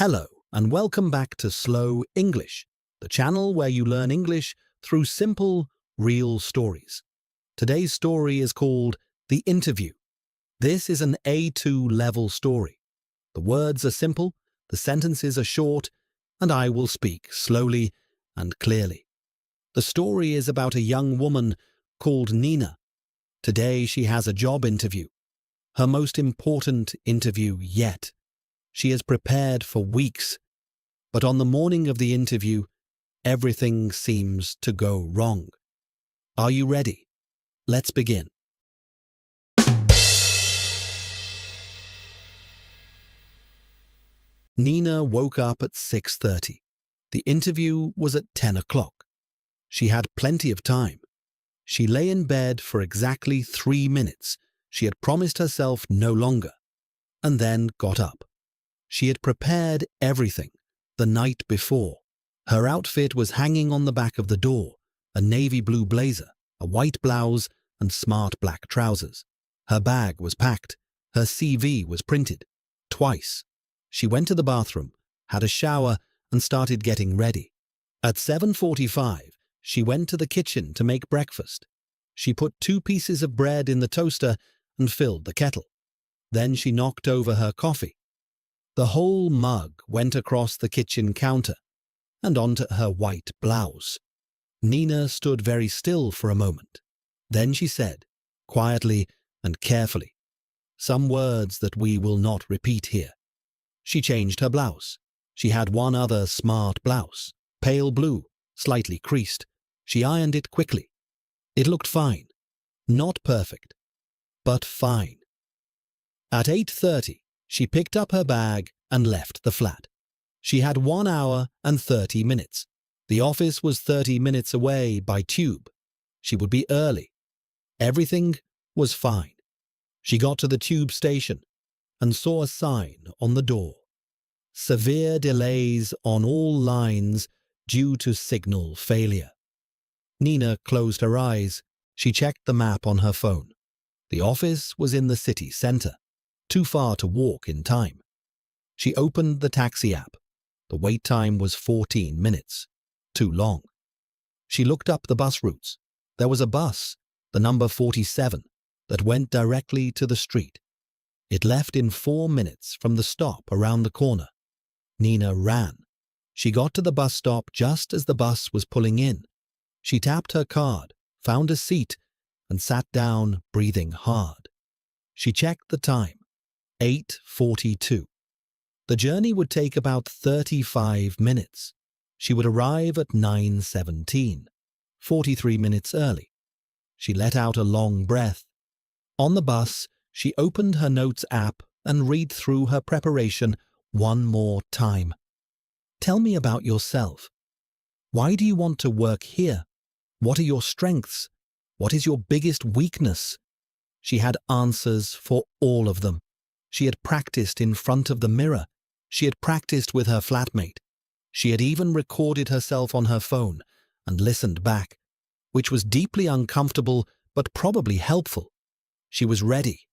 Hello, and welcome back to Slow English, the channel where you learn English through simple, real stories. Today's story is called The Interview. This is an A2 level story. The words are simple, the sentences are short, and I will speak slowly and clearly. The story is about a young woman called Nina. Today she has a job interview, her most important interview yet. She has prepared for weeks, but on the morning of the interview, everything seems to go wrong. Are you ready? Let's begin. Nina woke up at 6:30. The interview was at 10 o'clock. She had plenty of time. She lay in bed for exactly 3 minutes. She had promised herself no longer, and then got up. She had prepared everything the night before. Her outfit was hanging on the back of the door, a navy blue blazer, a white blouse, and smart black trousers. Her bag was packed. Her CV was printed. Twice. She went to the bathroom, had a shower, and started getting ready. At 7:45, she went to the kitchen to make breakfast. She put 2 pieces of bread in the toaster and filled the kettle. Then she knocked over her coffee. The whole mug went across the kitchen counter and onto her white blouse. Nina stood very still for a moment. Then she said, quietly and carefully, some words that we will not repeat here. She changed her blouse. She had one other smart blouse, pale blue, slightly creased. She ironed it quickly. It looked fine. Not perfect, but fine. At 8:30, she picked up her bag and left the flat. She had 1 hour and 30 minutes. The office was 30 minutes away by tube. She would be early. Everything was fine. She got to the tube station and saw a sign on the door. Severe delays on all lines due to signal failure. Nina closed her eyes. She checked the map on her phone. The office was in the city centre, too far to walk in time. She opened the taxi app. The wait time was 14 minutes. Too long. She looked up the bus routes. There was a bus, the number 47, that went directly to the street. It left in 4 minutes from the stop around the corner. Nina ran. She got to the bus stop just as the bus was pulling in. She tapped her card, found a seat, and sat down, breathing hard. She checked the time. 8:42. The journey would take about 35 minutes. She would arrive at 9:17, 43 minutes early. She let out a long breath. On the bus, she opened her notes app and read through her preparation one more time. Tell me about yourself. Why do you want to work here? What are your strengths? What is your biggest weakness? She had answers for all of them. She had practiced in front of the mirror. She had practiced with her flatmate. She had even recorded herself on her phone and listened back, which was deeply uncomfortable but probably helpful. She was ready.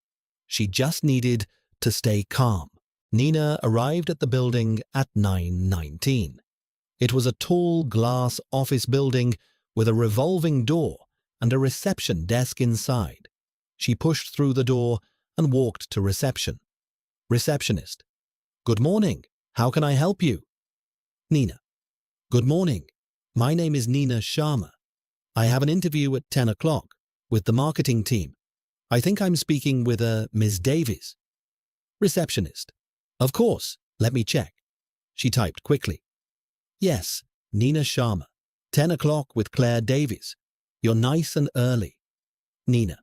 She just needed to stay calm. Nina arrived at the building at 9:19. It was a tall glass office building with a revolving door and a reception desk inside. She pushed through the door and walked to reception. Receptionist. Good morning. How can I help you? Nina. Good morning. My name is Nina Sharma. I have an interview at 10 o'clock with the marketing team. I think I'm speaking with Ms. Davies. Receptionist. Of course. Let me check. She typed quickly. Yes, Nina Sharma. 10 o'clock with Claire Davies. You're nice and early. Nina.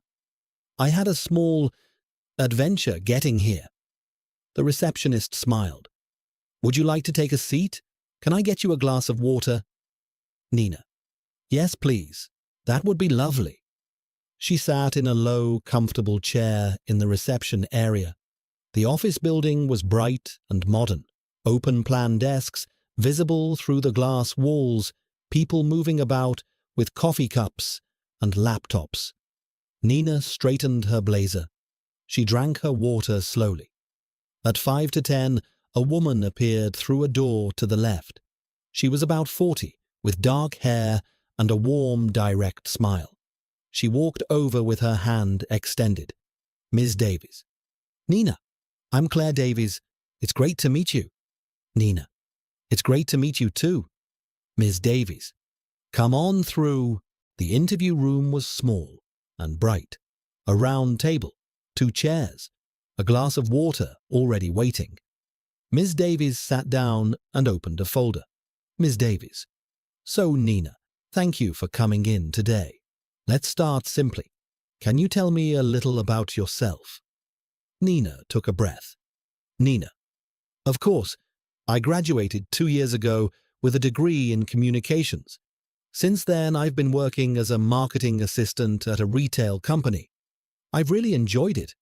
I had a small adventure getting here. The receptionist smiled. Would you like to take a seat? Can I get you a glass of water? Nina. Yes, please. That would be lovely. She sat in a low, comfortable chair in the reception area. The office building was bright and modern. Open-plan desks, visible through the glass walls, people moving about with coffee cups and laptops. Nina straightened her blazer. She drank her water slowly. At 5 to 10, a woman appeared through a door to the left. She was about 40, with dark hair and a warm, direct smile. She walked over with her hand extended. Ms. Davies. Nina, I'm Claire Davies. It's great to meet you. Nina. It's great to meet you too. Ms. Davies. Come on through. The interview room was small and bright. A round table, 2 chairs, a glass of water already waiting. Ms. Davies sat down and opened a folder. Ms. Davies. So, Nina, thank you for coming in today. Let's start simply. Can you tell me a little about yourself? Nina took a breath. Nina. Of course, I graduated 2 years ago with a degree in communications. Since then, I've been working as a marketing assistant at a retail company. I've really enjoyed it,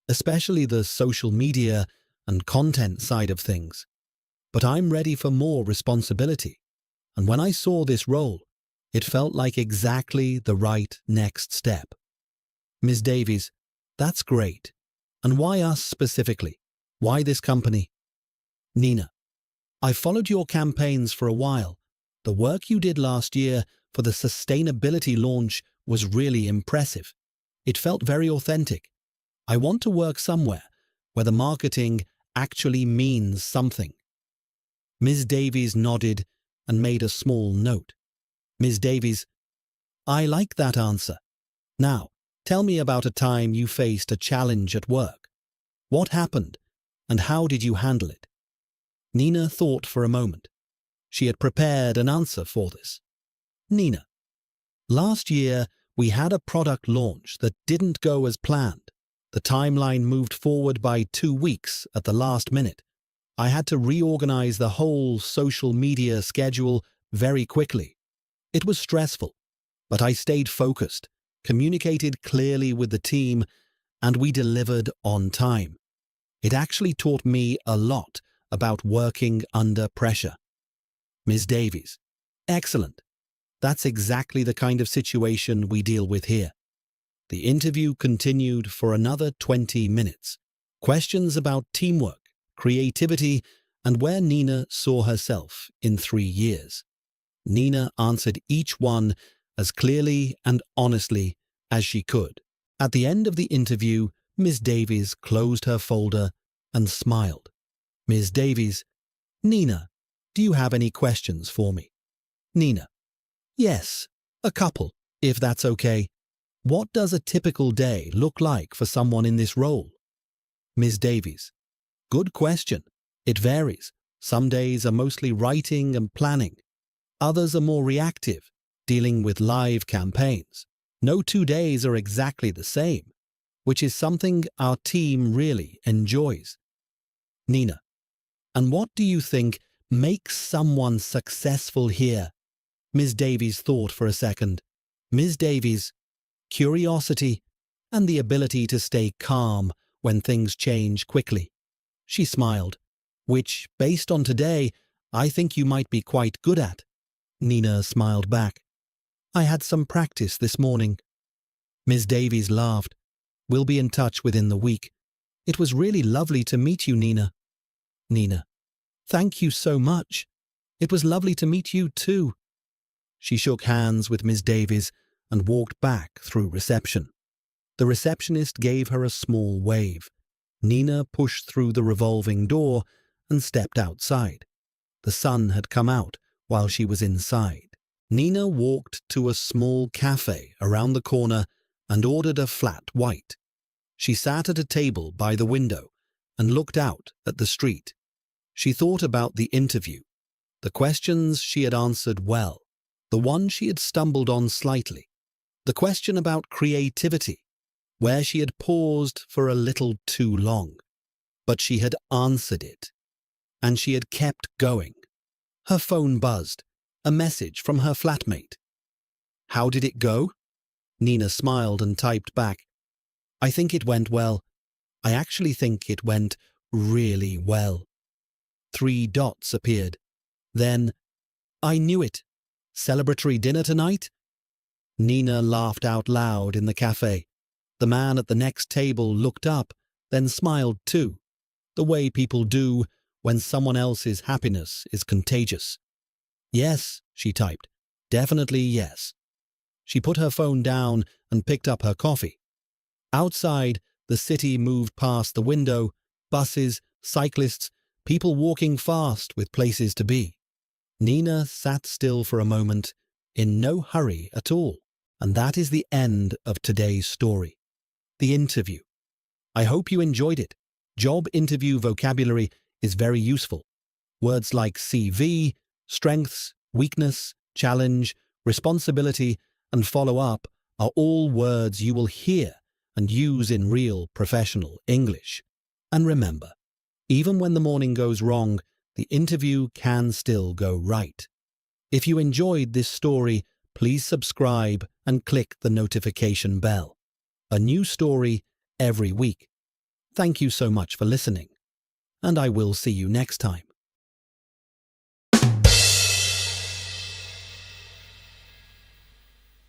especially the social media and content side of things. But I'm ready for more responsibility. And when I saw this role, it felt like exactly the right next step. Ms. Davies, that's great. And why us specifically? Why this company? Nina, I followed your campaigns for a while. The work you did last year for the sustainability launch was really impressive. It felt very authentic. I want to work somewhere where the marketing actually means something. Ms. Davies nodded and made a small note. Ms. Davies, I like that answer. Now, tell me about a time you faced a challenge at work. What happened, and how did you handle it? Nina thought for a moment. She had prepared an answer for this. Nina, last year we had a product launch that didn't go as planned. The timeline moved forward by 2 weeks at the last minute. I had to reorganize the whole social media schedule very quickly. It was stressful, but I stayed focused, communicated clearly with the team, and we delivered on time. It actually taught me a lot about working under pressure. Ms. Davies, excellent. That's exactly the kind of situation we deal with here. The interview continued for another 20 minutes. Questions about teamwork, creativity, and where Nina saw herself in 3 years. Nina answered each one as clearly and honestly as she could. At the end of the interview, Ms. Davies closed her folder and smiled. Ms. Davies, Nina, do you have any questions for me? Nina, yes, a couple, if that's okay. What does a typical day look like for someone in this role? Ms. Davies, good question. It varies. Some days are mostly writing and planning. Others are more reactive, dealing with live campaigns. No 2 days are exactly the same, which is something our team really enjoys. Nina, and what do you think makes someone successful here? Ms. Davies thought for a second. Ms. Davies, curiosity and the ability to stay calm when things change quickly. She smiled, which, based on today, I think you might be quite good at. Nina smiled back. I had some practice this morning. Ms. Davies laughed. We'll be in touch within the week. It was really lovely to meet you, Nina. Nina, thank you so much. It was lovely to meet you too. She shook hands with Ms. Davies and walked back through reception. The receptionist gave her a small wave. Nina pushed through the revolving door and stepped outside. The sun had come out while she was inside. Nina walked to a small cafe around the corner and ordered a flat white. She sat at a table by the window and looked out at the street. She thought about the interview, the questions she had answered well, the one she had stumbled on slightly, the question about creativity, where she had paused for a little too long. But she had answered it, and she had kept going. Her phone buzzed, a message from her flatmate. How did it go? Nina smiled and typed back, I think it went well. I actually think it went really well. 3 dots appeared. Then, I knew it. Celebratory dinner tonight? Nina laughed out loud in the cafe. The man at the next table looked up, then smiled too, the way people do when someone else's happiness is contagious. Yes, she typed. Definitely yes. She put her phone down and picked up her coffee. Outside, the city moved past the window, buses, cyclists, people walking fast with places to be. Nina sat still for a moment, in no hurry at all. And that is the end of today's story. The interview. I hope you enjoyed it. Job interview vocabulary is very useful. Words like CV, strengths, weakness, challenge, responsibility, and follow-up are all words you will hear and use in real professional English. And remember, even when the morning goes wrong, the interview can still go right. If you enjoyed this story, please subscribe and click the notification bell. A new story every week. Thank you so much for listening, and I will see you next time.